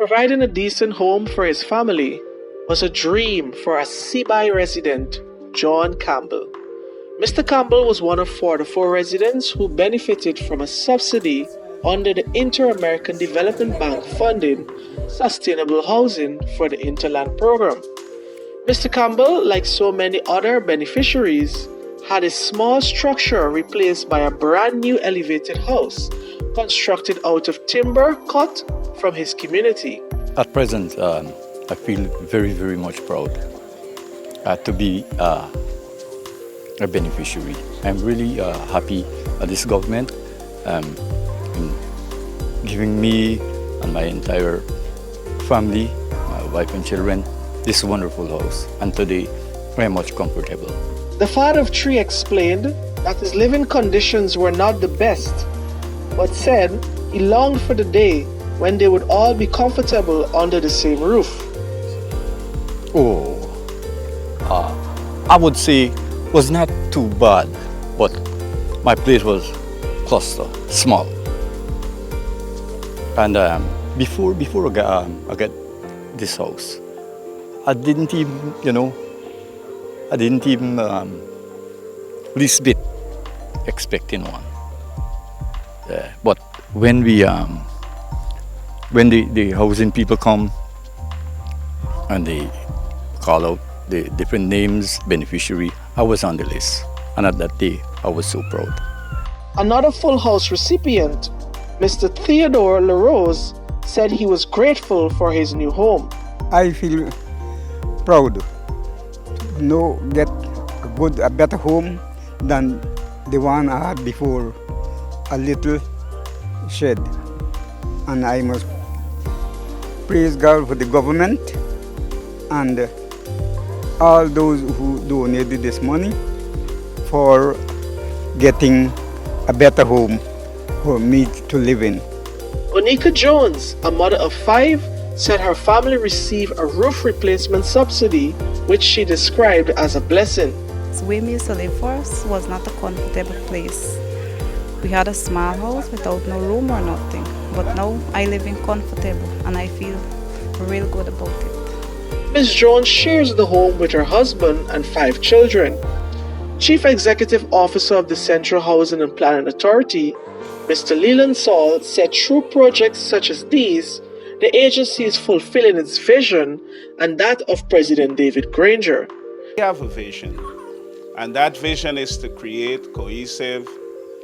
Providing a decent home for his family was a dream for a Sebai resident, John Campbell. Mr. Campbell was one of 44 residents who benefited from a subsidy under the Inter-American Development Bank funding sustainable housing for the Interland program. Mr. Campbell, like so many other beneficiaries, had a small structure replaced by a brand new elevated house constructed out of timber cut from his community. At present, I feel very, very much proud to be a beneficiary. I'm really happy that this government in giving me and my entire family, my wife and children, this wonderful house. And today, very much comfortable. The father of three explained that his living conditions were not the best, but said he longed for the day when they would all be comfortable under the same roof. I would say was not too bad, but my place was cluster, small. And before I got this house, I didn't even, least bit expecting one. But when the housing people come and they call out the different names, beneficiary, I was on the list. And at that day, I was so proud. Another full house recipient, Mr. Theodore LaRose, said he was grateful for his new home. I feel proud to get a better home than the one I had before, a little shed. And I must praise God for the government and all those who donated this money for getting a better home for me to live in. Onika Jones, a mother of 5, said her family received a roof replacement subsidy, which she described as a blessing. The way we used to live for us was not a comfortable place. We had a small house without no room or nothing, but now I live in comfortable and I feel real good about it. Ms. Jones shares the home with her husband and 5 children. Chief Executive Officer of the Central Housing and Planning Authority, Mr. Leland Saul, said through projects such as these, the agency is fulfilling its vision and that of President David Granger. We have a vision, and that vision is to create cohesive,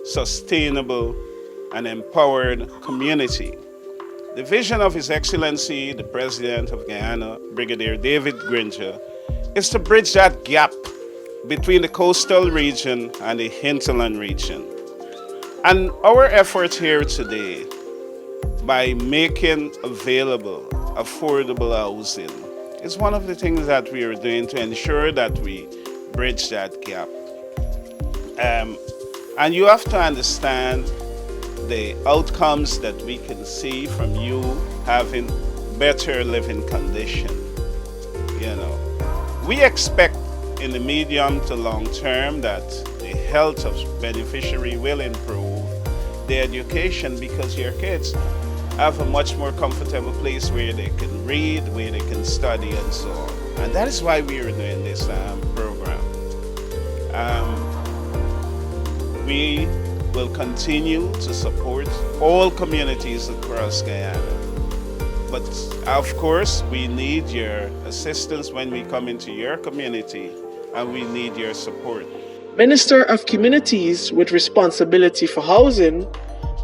sustainable, and empowered community. The vision of His Excellency, the President of Guyana, Brigadier David Granger, is to bridge that gap between the coastal region and the hinterland region. And our effort here today, by making available affordable housing, is one of the things that we are doing to ensure that we bridge that gap. And you have to understand the outcomes that we can see from you having better living condition. We expect in the medium to long term that the health of beneficiary will improve, the education, because your kids have a much more comfortable place where they can read, where they can study, and so on. And that is why we are doing this program. We will continue to support all communities across Guyana. But of course, we need your assistance when we come into your community, and we need your support. Minister of Communities with responsibility for housing,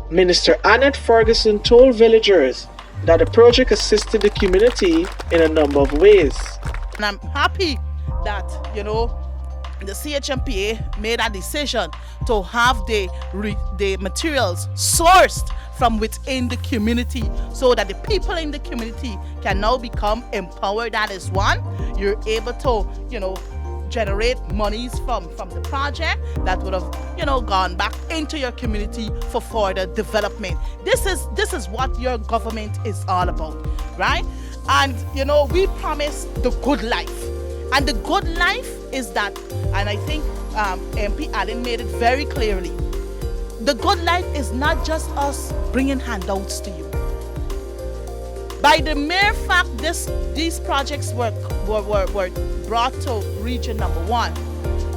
Minister Annette Ferguson told villagers that the project assisted the community in a number of ways. And I'm happy that, the CHMPA made a decision to have the materials sourced from within the community so that the people in the community can now become empowered. That is one. You're able to, generate monies from the project that would have, gone back into your community for further development. This is what your government is all about, right? And, we promise the good life. And the good life is that, and I think MP Allen made it very clearly, the good life is not just us bringing handouts to you. By the mere fact these projects were brought to region number 1,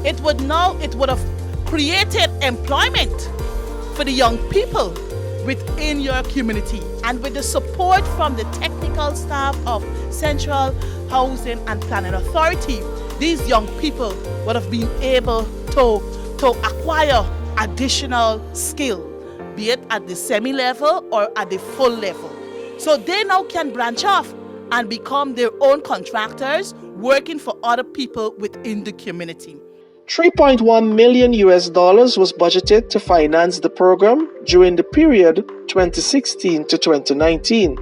it would have created employment for the young people within your community. And with the support from the technical staff of Central Housing and Planning Authority, these young people would have been able to acquire additional skill, be it at the semi-level or at the full level. So they now can branch off and become their own contractors working for other people within the community. $3.1 million was budgeted to finance the program during the period 2016 to 2019.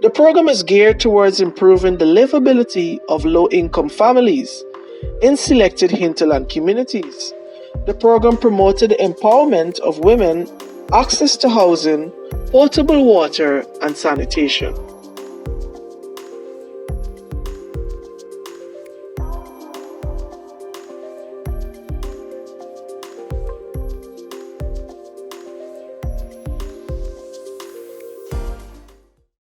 The program is geared towards improving the livability of low-income families in selected hinterland communities. The program promoted the empowerment of women, access to housing, potable water, and sanitation.